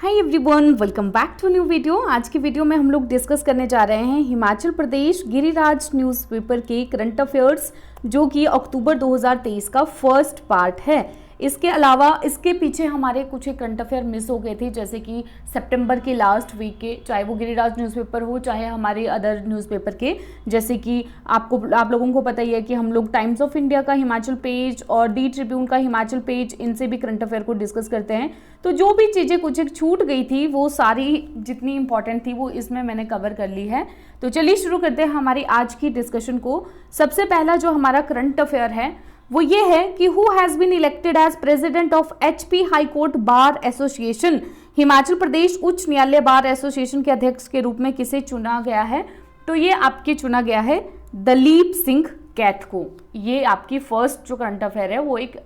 Hi everyone, welcome back to new video. आज की video में हम लोग डिस्कस करने जा रहे हैं हिमाचल प्रदेश गिरिराज न्यूज़पेपर के करंट अफेयर्स, जो कि अक्टूबर 2023 का फर्स्ट पार्ट है। इसके अलावा इसके पीछे हमारे कुछ करंट अफेयर मिस हो गए थे, जैसे कि सितंबर के लास्ट वीक के, चाहे वो गिरिराज न्यूज़पेपर हो चाहे हमारे अदर न्यूज़पेपर के। जैसे कि आप लोगों को पता ही है कि हम लोग टाइम्स ऑफ इंडिया का हिमाचल पेज और दी ट्रिब्यून का हिमाचल पेज, इनसे भी करंट अफेयर को डिस्कस करते हैं। तो जो भी चीज़ें कुछ एक छूट गई थी, वो सारी जितनी इंपॉर्टेंट थी वो इसमें मैंने कवर कर ली है। तो चलिए शुरू करते हैं हमारी आज की डिस्कशन को। सबसे पहला जो हमारा करंट अफेयर है वो ये है कि who has been elected as president of HP high court bar association. Himachal Pradesh उच्च न्यायालय बार एसोसिएशन के अध्यक्ष के रूप में किसे चुना गया है? तो ये आपके चुना गया है दलीप सिंह कैथ को। ये आपकी फर्स्ट जो करंट अफेयर है वो एक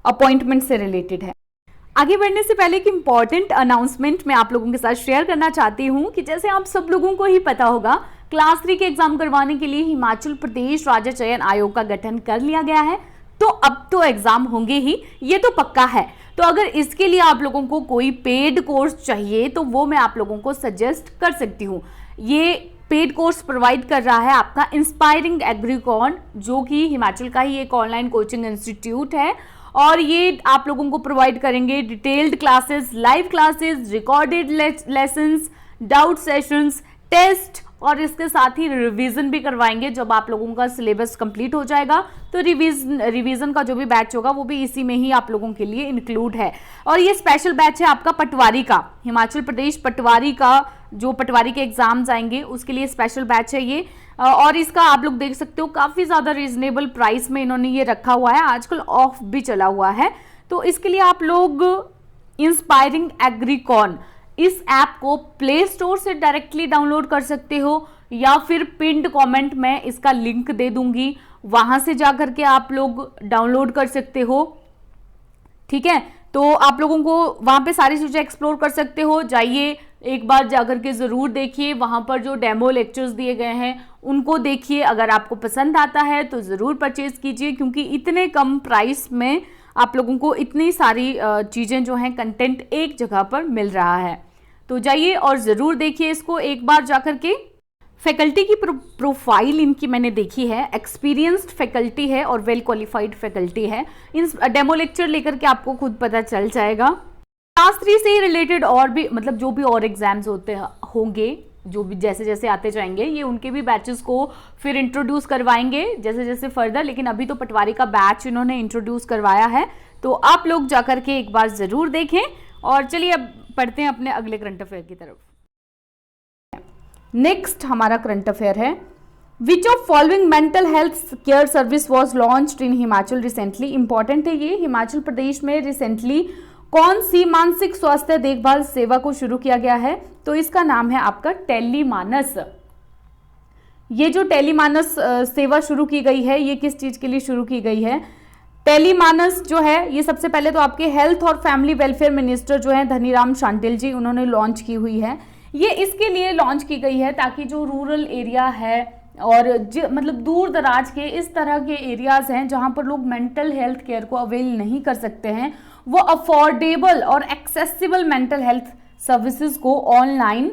अपॉइंटमेंट से रिलेटेड है। आगे बढ़ने से पहले एक इंपॉर्टेंट अनाउंसमेंट मैं आप लोगों के साथ शेयर करना चाहती हूँ कि जैसे आप सब लोगों को ही पता होगा, क्लास 3 के एग्जाम करवाने के लिए हिमाचल प्रदेश राज्य चयन आयोग का गठन कर लिया गया है। तो अब तो एग्जाम होंगे ही, ये तो पक्का है। तो अगर इसके लिए आप लोगों को कोई पेड कोर्स चाहिए तो वो मैं आप लोगों को सजेस्ट कर सकती हूँ। ये पेड कोर्स प्रोवाइड कर रहा है आपका इंस्पायरिंग एग्रीकॉन, जो कि हिमाचल का ही एक ऑनलाइन कोचिंग इंस्टीट्यूट है। और ये आप लोगों को प्रोवाइड करेंगे detailed classes, live classes, recorded lessons, doubt sessions, test, और इसके साथ ही रिवीजन भी करवाएंगे। जब आप लोगों का सिलेबस कंप्लीट हो जाएगा तो रिवीजन का जो भी बैच होगा वो भी इसी में ही आप लोगों के लिए इंक्लूड है। और ये स्पेशल बैच है आपका पटवारी का, हिमाचल प्रदेश पटवारी का, जो पटवारी के एग्जाम्स आएंगे उसके लिए स्पेशल बैच है ये। और इसका आप लोग देख सकते हो काफ़ी ज़्यादा रीजनेबल प्राइस में इन्होंने ये रखा हुआ है, आजकल ऑफ भी चला हुआ है। तो इसके लिए आप लोग इंस्पायरिंग एग्रीकॉन इस ऐप को प्ले स्टोर से डायरेक्टली डाउनलोड कर सकते हो, या फिर पिन्ड कमेंट में इसका लिंक दे दूंगी, वहां से जाकर के आप लोग डाउनलोड कर सकते हो। ठीक है, तो आप लोगों को वहां पे सारी चीजें एक्सप्लोर कर सकते हो। जाइए एक बार जाकर के जरूर देखिए, वहां पर जो डेमो लेक्चर्स दिए गए हैं उनको देखिए। अगर आपको पसंद आता है तो जरूर परचेज कीजिए, क्योंकि इतने कम प्राइस में आप लोगों को इतनी सारी चीजें जो हैं, कंटेंट एक जगह पर मिल रहा है। तो जाइए और ज़रूर देखिए इसको एक बार जाकर के। फैकल्टी की प्रोफाइल इनकी मैंने देखी है, एक्सपीरियंस्ड फैकल्टी है और वेल क्वालिफाइड फैकल्टी है। इन डेमो लेक्चर लेकर के आपको खुद पता चल जाएगा। क्लास 3 से रिलेटेड और भी, मतलब जो भी और एग्जाम्स होते होंगे, जो भी जैसे जैसे आते जाएंगे, ये उनके भी बैचेस को फिर इंट्रोड्यूस करवाएंगे जैसे जैसे फर्दर। लेकिन अभी तो पटवारी का बैच इन्होंने इंट्रोड्यूस करवाया है, तो आप लोग जाकर के एक बार ज़रूर देखें। और चलिए अब पढ़ते हैं अपने अगले करंट अफेयर की तरफ। नेक्स्ट हमारा करंट अफेयर है, which of following mental health care service was launched in Himachal recently. Important है ये, हिमाचल प्रदेश में रिसेंटली कौन सी मानसिक स्वास्थ्य देखभाल सेवा को शुरू किया गया है? तो इसका नाम है आपका टेलीमानस। ये जो टेलीमानस सेवा शुरू की गई है, ये किस चीज के लिए शुरू की गई है? टेलीमानस जो है ये सबसे पहले तो आपके हेल्थ और फैमिली वेलफेयर मिनिस्टर जो है धनीराम शांडिल जी, उन्होंने लॉन्च की हुई है। ये इसके लिए लॉन्च की गई है ताकि जो रूरल एरिया है और मतलब दूर दराज के इस तरह के एरियाज हैं जहां पर लोग मेंटल हेल्थ केयर को अवेल नहीं कर सकते हैं, वो अफोर्डेबल और एक्सेसिबल मेंटल हेल्थ सर्विसेज को ऑनलाइन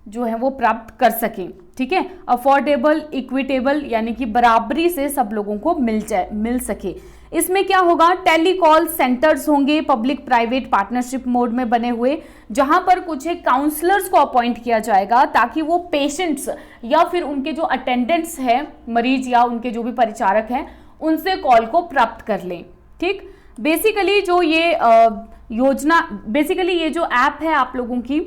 जो है वो प्राप्त कर सकें। ठीक है, अफोर्डेबल, इक्विटेबल, यानी कि बराबरी से सब लोगों को मिल सके। इसमें क्या होगा, टेलीकॉल सेंटर्स होंगे पब्लिक प्राइवेट पार्टनरशिप मोड में बने हुए, जहां पर कुछ एक काउंसलर्स को अपॉइंट किया जाएगा ताकि वो पेशेंट्स या फिर उनके जो अटेंडेंट्स हैं, मरीज या उनके जो भी परिचारक हैं, उनसे कॉल को प्राप्त कर लें। ठीक, बेसिकली जो ये ये जो ऐप है आप लोगों की,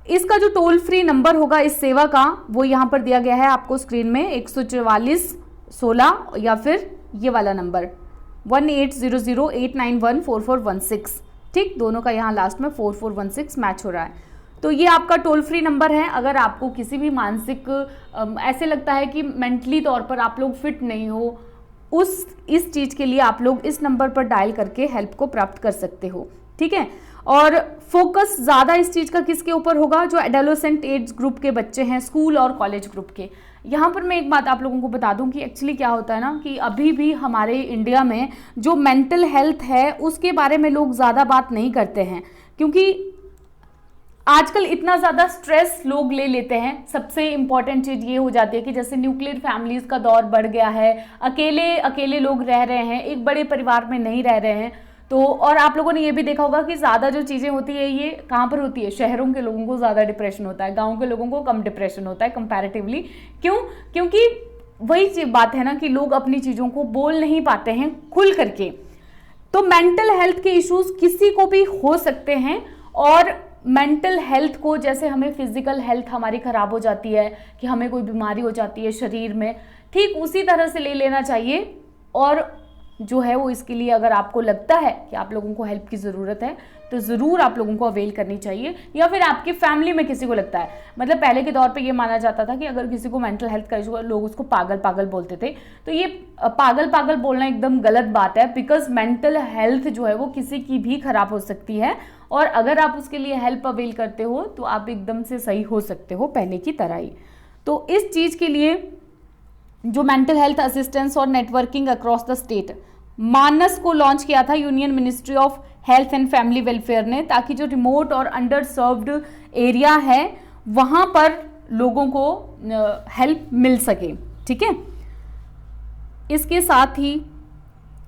इसका जो टोल फ्री नंबर होगा इस सेवा का, वो यहाँ पर दिया गया है आपको स्क्रीन में, 14416, या फिर ये वाला नंबर 180089144116। ठीक, दोनों का यहाँ लास्ट में 4416 मैच हो रहा है। तो ये आपका टोल फ्री नंबर है। अगर आपको किसी भी मानसिक ऐसे लगता है कि मेंटली तौर पर आप लोग फिट नहीं हो, इस चीज़ के लिए आप लोग इस नंबर पर डायल करके हेल्प को प्राप्त कर सकते हो। ठीक है, और फोकस ज़्यादा इस चीज़ का किसके ऊपर होगा? जो एडोलेसेंट एज ग्रुप के बच्चे हैं, स्कूल और कॉलेज ग्रुप के। यहाँ पर मैं एक बात आप लोगों को बता दूं कि एक्चुअली क्या होता है ना, कि अभी भी हमारे इंडिया में जो मेंटल हेल्थ है उसके बारे में लोग ज़्यादा बात नहीं करते हैं, क्योंकि आजकल इतना ज़्यादा स्ट्रेस लोग ले लेते हैं, सबसे इम्पॉर्टेंट चीज़ ये हो जाती है कि जैसे न्यूक्लियर फैमिलीज़ का दौर बढ़ गया है, अकेले अकेले लोग रह रहे हैं, एक बड़े परिवार में नहीं रह रहे हैं। तो और आप लोगों ने ये भी देखा होगा कि ज़्यादा जो चीज़ें होती है ये कहाँ पर होती है, शहरों के लोगों को ज़्यादा डिप्रेशन होता है, गाँव के लोगों को कम डिप्रेशन होता है कंपैरेटिवली। क्यों? क्योंकि वही बात है ना कि लोग अपनी चीज़ों को बोल नहीं पाते हैं खुल करके। तो मेंटल हेल्थ के इश्यूज किसी को भी हो सकते हैं, और मेंटल हेल्थ को जैसे हमें फिजिकल हेल्थ हमारी खराब हो जाती है कि हमें कोई बीमारी हो जाती है शरीर में, ठीक उसी तरह से ले लेना चाहिए। और जो है वो इसके लिए अगर आपको लगता है कि आप लोगों को हेल्प की ज़रूरत है तो ज़रूर आप लोगों को अवेल करनी चाहिए, या फिर आपकी फैमिली में किसी को लगता है। मतलब पहले के दौर पे ये माना जाता था कि अगर किसी को मेंटल हेल्थ का इशू, लोग उसको पागल पागल बोलते थे। तो ये पागल पागल बोलना एकदम गलत बात है, बिकॉज मेंटल हेल्थ जो है वो किसी की भी खराब हो सकती है, और अगर आप उसके लिए हेल्प अवेल करते हो तो आप एकदम से सही हो सकते हो पहले की तरह ही। तो इस चीज़ के लिए जो मेंटल हेल्थ असिस्टेंस और नेटवर्किंग अक्रॉस द स्टेट, मानस को लॉन्च किया था union ministry of health and family welfare ने, ताकि जो रिमोट और अंडर सर्व्ड एरिया है वहाँ पर लोगों को हेल्प मिल सके। ठीक है, इसके साथ ही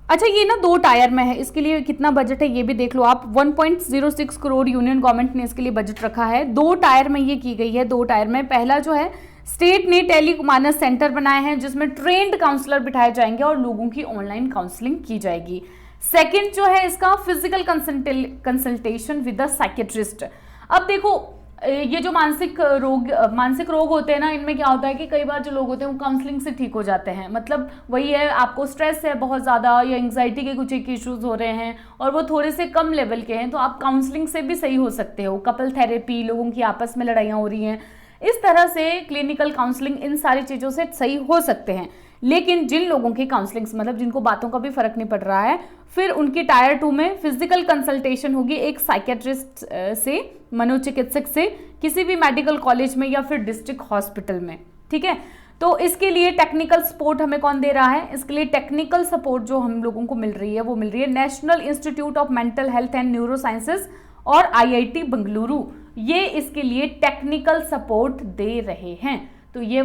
अच्छा ये ना 2 टायर में है, इसके लिए कितना बजट है ये भी देख लो आप। 1.06 करोड़ यूनियन गवर्नमेंट ने इसके लिए बजट रखा है। 2 टायर में ये की गई है। 2 टायर में पहला जो है, स्टेट ने टेली मानस सेंटर बनाए हैं जिसमें ट्रेंड काउंसलर बिठाए जाएंगे और लोगों की ऑनलाइन काउंसलिंग की जाएगी। सेकंड जो है इसका, physical consultation with the psychiatrist. अब देखो ये जो मानसिक रोग होते हैं ना, इनमें क्या होता है कि कई बार जो लोग होते हैं वो काउंसलिंग से ठीक हो जाते हैं। मतलब वही है, आपको स्ट्रेस है बहुत ज़्यादा या एंग्जाइटी के कुछ एक इश्यूज हो रहे हैं और वो थोड़े से कम लेवल के हैं, तो आप काउंसलिंग से भी सही हो सकते हो। कपल थेरेपी, लोगों की आपस में लड़ाइयाँ हो रही हैं, इस तरह से क्लिनिकल काउंसलिंग, इन सारी चीज़ों से सही हो सकते हैं। लेकिन जिन लोगों की काउंसलिंग मतलब जिनको बातों का भी फर्क नहीं पड़ रहा है, फिर उनकी टायर 2 में फिजिकल कंसल्टेशन होगी एक साइकेट्रिस्ट से, मनोचिकित्सक से, किसी भी मेडिकल कॉलेज में या फिर डिस्ट्रिक्ट हॉस्पिटल में। ठीक है, तो इसके लिए टेक्निकल सपोर्ट हमें कौन दे रहा है? इसके लिए टेक्निकल सपोर्ट जो हम लोगों को मिल रही है वो मिल रही है national institute of mental health and neuro sciences और IIT बेंगलुरु, ये इसके लिए टेक्निकल सपोर्ट दे रहे हैं। तो ये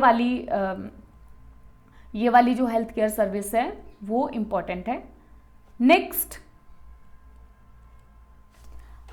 वाली जो हेल्थ केयर सर्विस है वो इंपॉर्टेंट है। Next,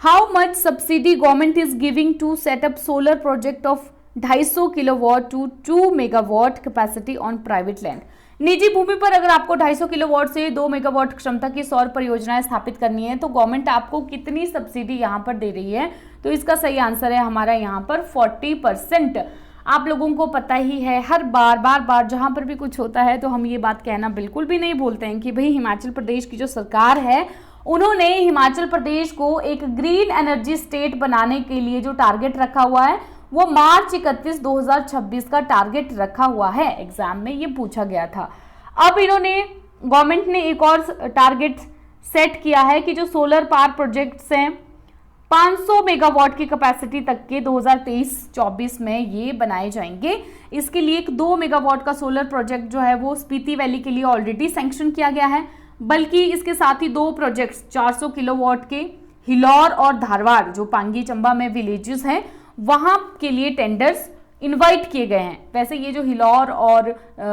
how much subsidy government is giving to set up solar project of 250 kilowatt to 2 megawatt capacity on private land. निजी भूमि पर अगर आपको 250 किलोवाट से 2 मेगावाट क्षमता की सौर परियोजनाएं स्थापित करनी है तो गवर्नमेंट आपको कितनी सब्सिडी यहाँ पर दे रही है? तो इसका सही आंसर है हमारा यहाँ पर 40%। आप लोगों को पता ही है, हर बार जहाँ पर भी कुछ होता है तो हम ये बात कहना बिल्कुल भी नहीं भूलते हैं कि भाई हिमाचल प्रदेश की जो सरकार है उन्होंने हिमाचल प्रदेश को एक ग्रीन एनर्जी स्टेट बनाने के लिए जो टारगेट रखा हुआ है वो मार्च 31, 2026 का टारगेट रखा हुआ है। एग्जाम में ये पूछा गया था। अब गवर्नमेंट ने एक और टारगेट सेट किया है कि जो सोलर पावर प्रोजेक्ट्स हैं 500 मेगावाट की कैपेसिटी तक के 2023-24 में ये बनाए जाएंगे। इसके लिए एक 2 मेगावाट का सोलर प्रोजेक्ट जो है वो स्पीति वैली के लिए ऑलरेडी सैंक्शन किया गया है, बल्कि इसके साथ ही 2 प्रोजेक्ट्स 400 किलोवाट के हिलौर और धारवाड़, जो पांगी चंबा में विलेजेस हैं, वहां के लिए टेंडर्स इनवाइट किए गए हैं। वैसे ये जो हिलौर और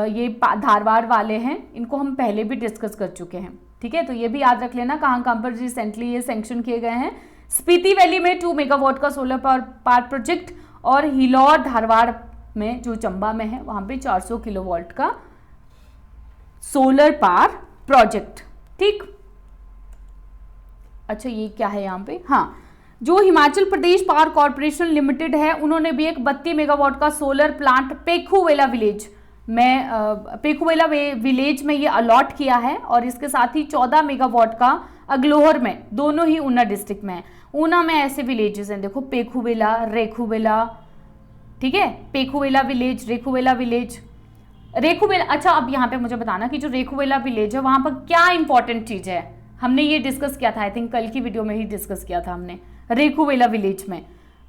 ये धारवाड़ वाले हैं इनको हम पहले भी डिस्कस कर चुके हैं। ठीक है, तो ये भी याद रख लेना कहाँ पर रिसेंटली ये सैंक्शन किए गए हैं। स्पीति वैली में 2 मेगावाट का सोलर पावर प्रोजेक्ट और हिलौर धारवाड़ में जो चंबा में है वहां पे 400 किलोवाट का सोलर पावर प्रोजेक्ट। ठीक, अच्छा ये क्या है यहाँ पे? हाँ, जो Himachal Pradesh power corporation limited है उन्होंने भी एक 32 मेगावाट का सोलर प्लांट पेखुवेला विलेज में ये अलॉट किया है, और इसके साथ ही 14 मेगावाट का अग्लोहर में, दोनों ही ऊना डिस्ट्रिक्ट में है। ऊना में ऐसे विलेजेस हैं, देखो पेखुवेला, रेखुवेला, ठीक है, पेखुवेला विलेज, रेखुवेला विलेज, रेखुवेला। अच्छा अब यहाँ पे मुझे बताना कि जो रेखुवेला विलेज है वहां पर क्या इंपॉर्टेंट चीज है? हमने ये डिस्कस किया था, आई थिंक कल की वीडियो में ही डिस्कस किया था हमने रेखुवेला विलेज में।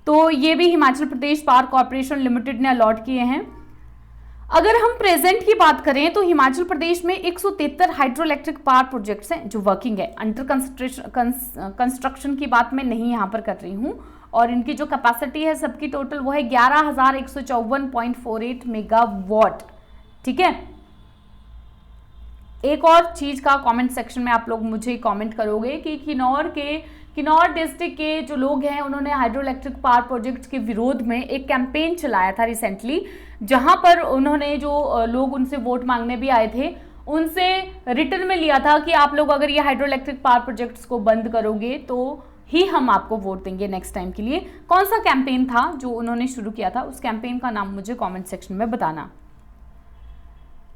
तो ये भी Himachal Pradesh power corporation limited ने अलॉट किए हैं। अगर हम प्रेजेंट की बात करें तो हिमाचल प्रदेश में 173 हाइड्रो इलेक्ट्रिक पावर प्रोजेक्ट्स हैं जो वर्किंग है, अंडर कंस्ट्रक्शन की बात मैं नहीं यहाँ पर कर रही हूँ। और इनकी जो कैपेसिटी है सबकी टोटल वो है 11,154.48 मेगावाट। ठीक है, एक और चीज का कमेंट सेक्शन में आप लोग मुझे कमेंट करोगे कि किन्नौर डिस्ट्रिक्ट के जो लोग हैं उन्होंने हाइड्रो इलेक्ट्रिक पावर प्रोजेक्ट्स के विरोध में एक कैंपेन चलाया था रिसेंटली, जहां पर उन्होंने जो लोग उनसे वोट मांगने भी आए थे उनसे रिटर्न में लिया था कि आप लोग अगर ये हाइड्रो इलेक्ट्रिक पावर प्रोजेक्ट्स को बंद करोगे तो ही हम आपको वोट देंगे नेक्स्ट टाइम के लिए। कौन सा कैंपेन था जो उन्होंने शुरू किया था, उस कैंपेन का नाम मुझे कमेंट सेक्शन में बताना।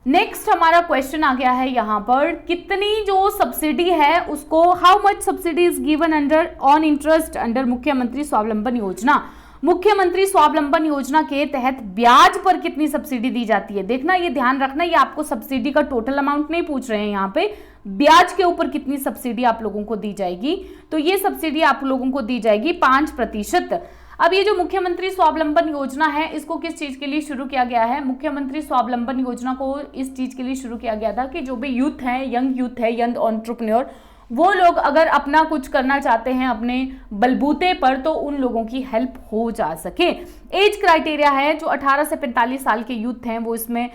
नेक्स्ट हमारा क्वेश्चन आ गया है यहाँ पर, कितनी जो सब्सिडी है उसको, how much subsidy is given under on interest under मुख्यमंत्री स्वावलंबन योजना। मुख्यमंत्री स्वावलंबन योजना के तहत ब्याज पर कितनी सब्सिडी दी जाती है। देखना, ये ध्यान रखना, ये आपको सब्सिडी का टोटल अमाउंट नहीं पूछ रहे हैं यहाँ पे, ब्याज के ऊपर कितनी सब्सिडी आप लोगों को दी जाएगी। तो ये सब्सिडी आप लोगों को दी जाएगी 5%। अब ये जो मुख्यमंत्री स्वावलंबन योजना है इसको किस चीज के लिए शुरू किया गया है। मुख्यमंत्री स्वावलंबन योजना को इस चीज के लिए शुरू किया गया था कि जो भी यूथ है, यंग यूथ है, यंग एंटरप्रेन्योर, वो लोग अगर अपना कुछ करना चाहते हैं अपने बलबूते पर तो उन लोगों की हेल्प हो जा सके। एज क्राइटेरिया है जो 18 से 45 साल के यूथ हैं वो इसमें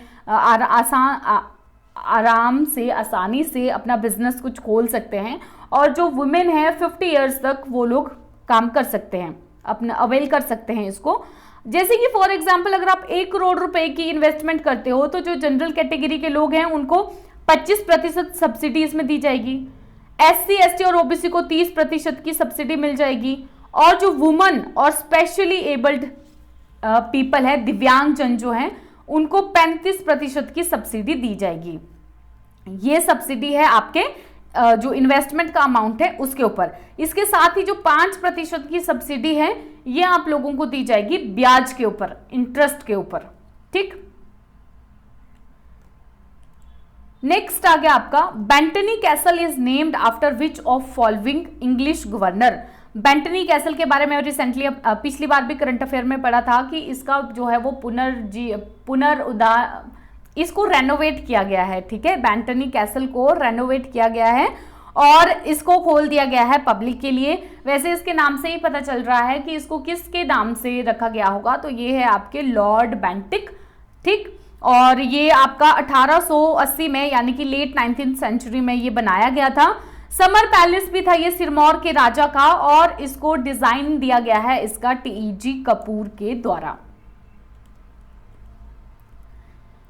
आराम से, आसानी से अपना बिजनेस कुछ खोल सकते हैं, और जो वुमेन है 50 ईयर्स तक वो लोग काम कर सकते हैं, अपना अवेल कर सकते हैं इसको। जैसे कि फॉर एग्जाम्पल अगर आप 1 करोड़ रुपए की इन्वेस्टमेंट करते हो तो जो जनरल कैटेगरी के लोग हैं उनको 25% सब्सिडी इसमें दी जाएगी, SC, ST और OBC को 30% की सब्सिडी मिल जाएगी, और जो वुमन और स्पेशली एबल्ड पीपल है, दिव्यांगजन जो हैं, उनको 35% की सब्सिडी दी जाएगी। ये सब्सिडी है आपके जो इन्वेस्टमेंट का अमाउंट है उसके ऊपर। इसके साथ ही जो 5% की सब्सिडी है ये आप लोगों को दी जाएगी ब्याज के ऊपर, इंटरेस्ट के ऊपर। ठीक, नेक्स्ट आ गया आपका, बेंटनी castle is named after which of following English governor. बेंटनी castle के बारे में रिसेंटली पिछली बार भी करंट अफेयर में पढ़ा था कि इसका जो है वो इसको रेनोवेट किया गया है। ठीक है, बेंटनी कैसल को रेनोवेट किया गया है और इसको खोल दिया गया है पब्लिक के लिए। वैसे इसके नाम से ही पता चल रहा है कि इसको किसके नाम से रखा गया होगा, तो ये है आपके लॉर्ड बेंटिक। ठीक, और ये आपका 1880 में यानी कि लेट 19th सेंचुरी में ये बनाया गया था। समर पैलेस भी था ये सिरमौर के राजा का, और इसको डिजाइन दिया गया है इसका TEG कपूर के द्वारा।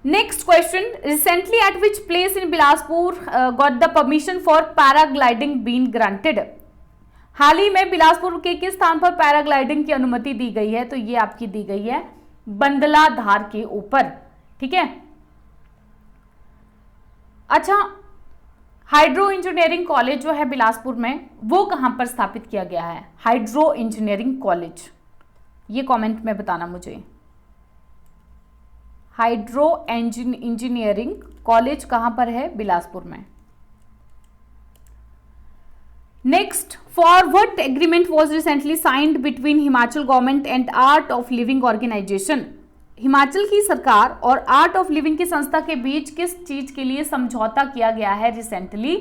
Next question, recently at which place in Bilaspur got the permission for paragliding been granted. हाल ही में बिलासपुर के किस स्थान पर पैराग्लाइडिंग की अनुमति दी गई है, तो ये आपकी दी गई है बंदला धार के ऊपर। ठीक है, अच्छा, हाइड्रो इंजीनियरिंग कॉलेज जो है बिलासपुर में वो कहां पर स्थापित किया गया है, हाइड्रो इंजीनियरिंग कॉलेज, ये कमेंट में बताना मुझे। हाइड्रो इंजीनियरिंग कॉलेज कहां पर है, बिलासपुर में। Next, for what agreement was recently signed between Himachal government and art of living organisation. हिमाचल की सरकार और आर्ट ऑफ लिविंग की संस्था के बीच किस चीज के लिए समझौता किया गया है रिसेंटली,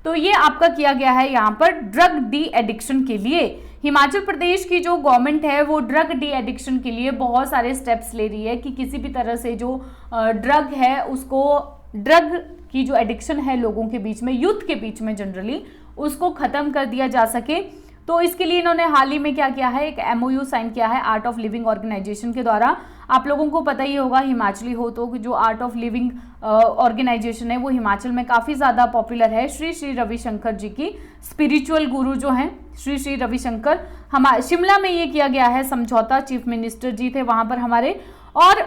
तो ये आपका किया गया है यहाँ पर ड्रग डी एडिक्शन के लिए। हिमाचल प्रदेश की जो गवर्नमेंट है वो ड्रग डी एडिक्शन के लिए बहुत सारे स्टेप्स ले रही है कि किसी भी तरह से जो ड्रग है उसको, ड्रग की जो एडिक्शन है लोगों के बीच में, यूथ के बीच में जनरली, उसको खत्म कर दिया जा सके। तो इसके लिए इन्होंने हाल ही में क्या किया है, एक MOU साइन किया है आर्ट ऑफ लिविंग ऑर्गेनाइजेशन के द्वारा। आप लोगों को पता ही होगा, हिमाचली हो तो जो आर्ट ऑफ लिविंग ऑर्गेनाइजेशन है वो हिमाचल में काफ़ी ज़्यादा पॉपुलर है। श्री श्री रविशंकर जी की स्पिरिचुअल गुरु जो हैं श्री श्री रविशंकर, हमारे शिमला में ये किया गया है समझौता, चीफ मिनिस्टर जी थे वहाँ पर हमारे। और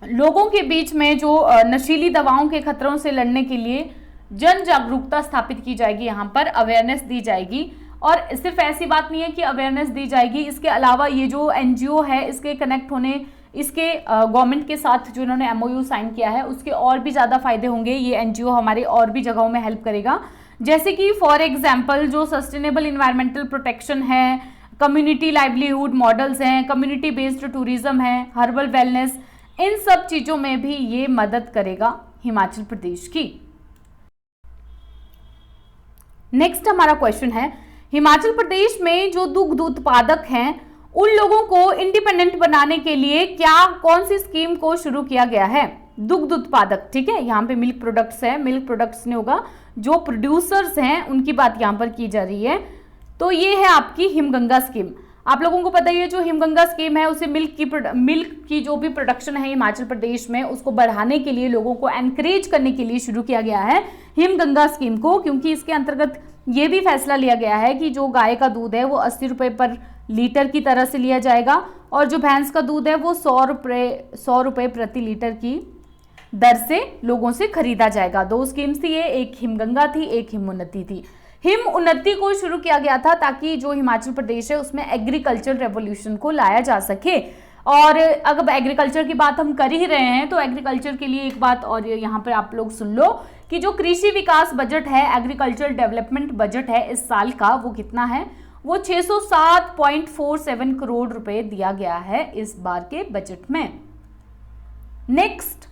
लोगों के बीच में जो नशीली दवाओं के खतरों से लड़ने के लिए जन जागरूकता स्थापित की जाएगी, यहाँ पर अवेयरनेस दी जाएगी। और सिर्फ ऐसी बात नहीं है कि अवेयरनेस दी जाएगी, इसके अलावा ये जो NGO है इसके कनेक्ट होने, इसके गवर्नमेंट के साथ जो इन्होंने MOU साइन किया है उसके और भी ज़्यादा फायदे होंगे। ये NGO हमारे और भी जगहों में हेल्प करेगा, जैसे कि फॉर एग्जाम्पल जो सस्टेनेबल इन्वायरमेंटल प्रोटेक्शन है, कम्युनिटी लाइवलीहुड मॉडल्स हैं, कम्युनिटी बेस्ड टूरिज्म है, हर्बल वेलनेस, इन सब चीज़ों में भी ये मदद करेगा हिमाचल प्रदेश की। नेक्स्ट हमारा क्वेश्चन है, हिमाचल प्रदेश में जो दुग्ध उत्पादक हैं उन लोगों को इंडिपेंडेंट बनाने के लिए क्या कौन सी स्कीम को शुरू किया गया है? दुग्ध उत्पादक, ठीक है, यहाँ पे मिल्क प्रोडक्ट्स है, मिल्क प्रोडक्ट्स नहीं होगा, जो प्रोड्यूसर्स हैं उनकी बात यहाँ पर की जा रही है। तो ये है आपकी हिमगंगा स्कीम। आप लोगों को पता ही है जो हिमगंगा स्कीम है उसे मिल्क की जो भी प्रोडक्शन है हिमाचल प्रदेश में उसको बढ़ाने के लिए, लोगों को एनकरेज करने के लिए शुरू किया गया है हिमगंगा स्कीम को, क्योंकि इसके अंतर्गत ये भी फैसला लिया गया है कि जो गाय का दूध है वो 80 रुपये पर लीटर की तरह से लिया जाएगा और जो भैंस का दूध है वो 100 रुपये प्रति लीटर की दर से लोगों से खरीदा जाएगा। दो स्कीम्स थी ये, एक हिमगंगा थी, एक हिम उन्नति थी। हिम उन्नति को शुरू किया गया था ताकि जो हिमाचल प्रदेश है उसमें एग्रीकल्चर रेवोल्यूशन को लाया जा सके। और अगर एग्रीकल्चर की बात हम कर ही रहे हैं तो एग्रीकल्चर के लिए एक बात और यहाँ पर आप लोग सुन लो कि जो कृषि विकास बजट है, एग्रीकल्चर डेवलपमेंट बजट है इस साल का, वो कितना है? वो 607.47 करोड़ रुपए दिया गया है इस बार के बजट में। Next,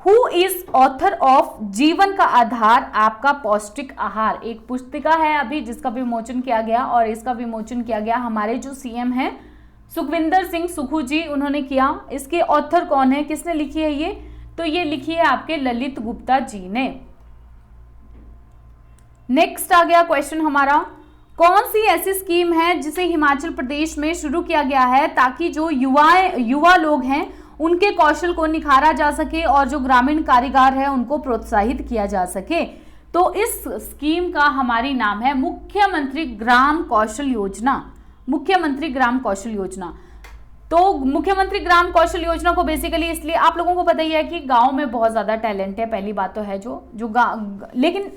who is author of जीवन का आधार आपका पौष्टिक आहार? एक पुस्तिका है अभी जिसका विमोचन किया गया और इसका विमोचन किया गया हमारे जो सीएम हैं सुखविंदर सिंह सुक्खू जी, उन्होंने किया। इसके ऑथर कौन है, किसने लिखी है ये? तो ये लिखी है आपके ललित गुप्ता जी ने। नेक्स्ट आ गया क्वेश्चन हमारा, कौन सी ऐसी स्कीम है जिसे हिमाचल प्रदेश में शुरू किया गया है ताकि जो युवा लोग हैं उनके कौशल को निखारा जा सके और जो ग्रामीण कारीगर है उनको प्रोत्साहित किया जा सके? तो इस स्कीम का हमारी नाम है मुख्यमंत्री ग्राम कौशल योजना। मुख्यमंत्री ग्राम कौशल योजना। तो मुख्यमंत्री ग्राम कौशल योजना को बेसिकली इसलिए, आप लोगों को पता ही है कि गांव में बहुत ज्यादा टैलेंट है, पहली बात तो है लेकिन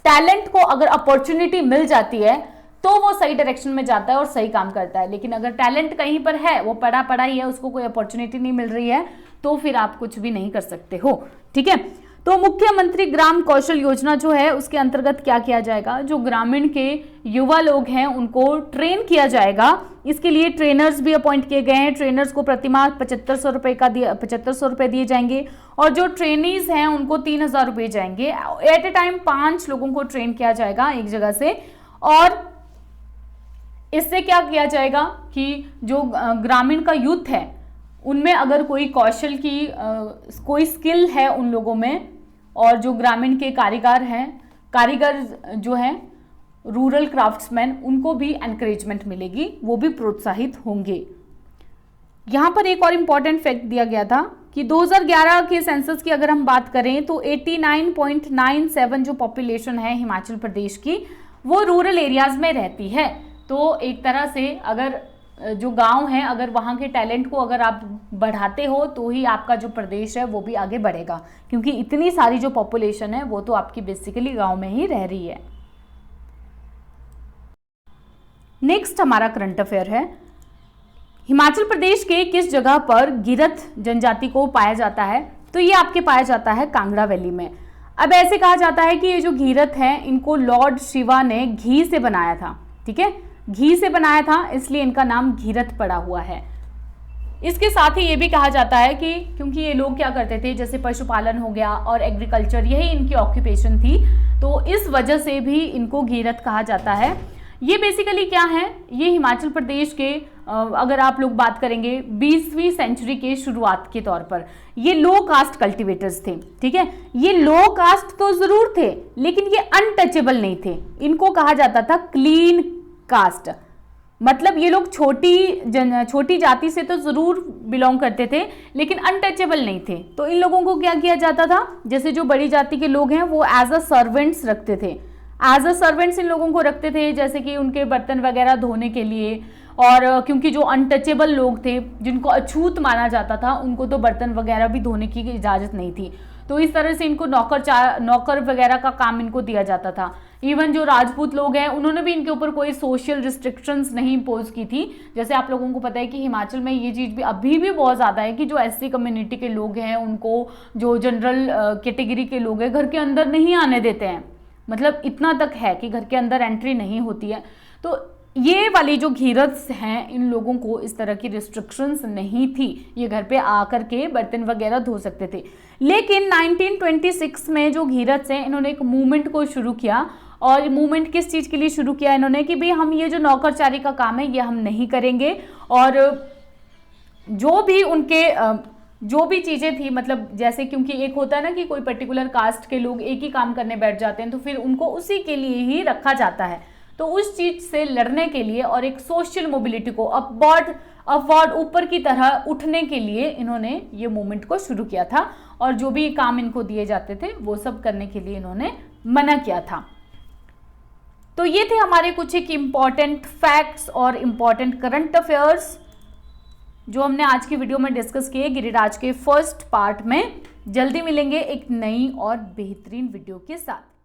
टैलेंट को अगर अपॉर्चुनिटी मिल जाती है तो वो सही डायरेक्शन में जाता है और सही काम करता है। लेकिन अगर टैलेंट कहीं पर है, वो पड़ा ही है, उसको कोई अपॉर्चुनिटी नहीं मिल रही है, तो फिर आप कुछ भी नहीं कर सकते हो। ठीक है, तो मुख्यमंत्री ग्राम कौशल योजना जो है उसके अंतर्गत क्या किया जाएगा? जो ग्रामीण के युवा लोग हैं उनको ट्रेन किया जाएगा। इसके लिए ट्रेनर्स भी अपॉइंट किए गए हैं। ट्रेनर्स को प्रतिमाह 7500 रुपए दिए जाएंगे और जो ट्रेनीज हैं उनको 3000 रुपए जाएंगे। एट ए टाइम 5 लोगों को ट्रेन किया जाएगा एक जगह से। और इससे क्या किया जाएगा कि जो ग्रामीण का यूथ है उनमें अगर कोई कौशल की कोई स्किल है उन लोगों में, और जो ग्रामीण के कारीगर जो हैं रूरल क्राफ्ट्समैन, उनको भी एनकरेजमेंट मिलेगी, वो भी प्रोत्साहित होंगे। यहाँ पर एक और इम्पॉर्टेंट फैक्ट दिया गया था कि 2011 के सेंसस की अगर हम बात करें तो 89.97 जो पॉपुलेशन है हिमाचल प्रदेश की वो रूरल एरियाज में रहती है। तो एक तरह से अगर जो गांव है, अगर वहाँ के टैलेंट को अगर आप बढ़ाते हो तो ही आपका जो प्रदेश है वो भी आगे बढ़ेगा, क्योंकि इतनी सारी जो पॉपुलेशन है वो तो आपकी बेसिकली गांव में ही रह रही है। नेक्स्ट हमारा करंट अफेयर है, हिमाचल प्रदेश के किस जगह पर गिरथ जनजाति को पाया जाता है? तो ये आपके पाया जाता है कांगड़ा वैली में। अब ऐसे कहा जाता है कि ये जो घीरथ है इनको लॉर्ड शिवा ने घी से बनाया था। ठीक है, घी से बनाया था इसलिए इनका नाम घीरथ पड़ा हुआ है। इसके साथ ही ये भी कहा जाता है कि क्योंकि ये लोग क्या करते थे, जैसे पशुपालन हो गया और एग्रीकल्चर, यही इनकी ऑक्यूपेशन थी, तो इस वजह से भी इनको घीरथ कहा जाता है। ये बेसिकली क्या है, ये हिमाचल प्रदेश के अगर आप लोग बात करेंगे 20वीं सेंचुरी के शुरुआत के तौर पर ये लो कास्ट कल्टीवेटर्स थे। ठीक है, ये लो कास्ट तो जरूर थे लेकिन ये अनटचेबल नहीं थे। इनको कहा जाता था क्लीन कास्ट, मतलब ये लोग छोटी जाति से तो जरूर बिलोंग करते थे लेकिन अनटचेबल नहीं थे। तो इन लोगों को क्या किया जाता था, जैसे जो बड़ी जाति के लोग हैं वो एज अ सर्वेंट्स रखते थे, एज अ सर्वेंट्स इन लोगों को रखते थे, जैसे कि उनके बर्तन वगैरह धोने के लिए। और क्योंकि जो अनटचेबल लोग थे, जिनको अछूत माना जाता था, उनको तो बर्तन वगैरह भी धोने की इजाज़त नहीं थी, तो इस तरह से इनको नौकर वगैरह का काम इनको दिया जाता था। इवन जो राजपूत लोग हैं उन्होंने भी इनके ऊपर कोई सोशल रिस्ट्रिक्शंस नहीं इम्पोज की थी। जैसे आप लोगों को पता है कि हिमाचल में ये चीज़ भी अभी भी बहुत ज़्यादा है कि जो एससी कम्युनिटी के लोग हैं उनको, जो जनरल कैटेगरी के लोग हैं, घर के अंदर नहीं आने देते हैं। मतलब इतना तक है कि घर के अंदर एंट्री नहीं होती है। तो ये वाली जो घीरथ्स हैं इन लोगों को इस तरह की रिस्ट्रिक्शंस नहीं थी, ये घर पे आकर के बर्तन वगैरह धो सकते थे। लेकिन 1926 में जो घीरथ्स हैं इन्होंने एक मूवमेंट को शुरू किया और मूवमेंट किस चीज़ के लिए शुरू किया इन्होंने कि भाई हम ये जो नौकरचारी का काम है ये हम नहीं करेंगे, और जो भी उनके जो भी चीज़ें थी, मतलब जैसे क्योंकि एक होता है ना कि कोई पर्टिकुलर कास्ट के लोग एक ही काम करने बैठ जाते हैं तो फिर उनको उसी के लिए ही रखा जाता है, तो उस चीज़ से लड़ने के लिए और एक सोशल मोबिलिटी को अपवर्ड ऊपर की तरह उठने के लिए इन्होंने ये मूवमेंट को शुरू किया था, और जो भी काम इनको दिए जाते थे वो सब करने के लिए इन्होंने मना किया था। तो ये थे हमारे कुछ एक इम्पॉर्टेंट फैक्ट्स और इम्पॉर्टेंट करंट अफेयर्स जो हमने आज की वीडियो में डिस्कस किए गिरिराज के फर्स्ट पार्ट में। जल्दी मिलेंगे एक नई और बेहतरीन वीडियो के साथ।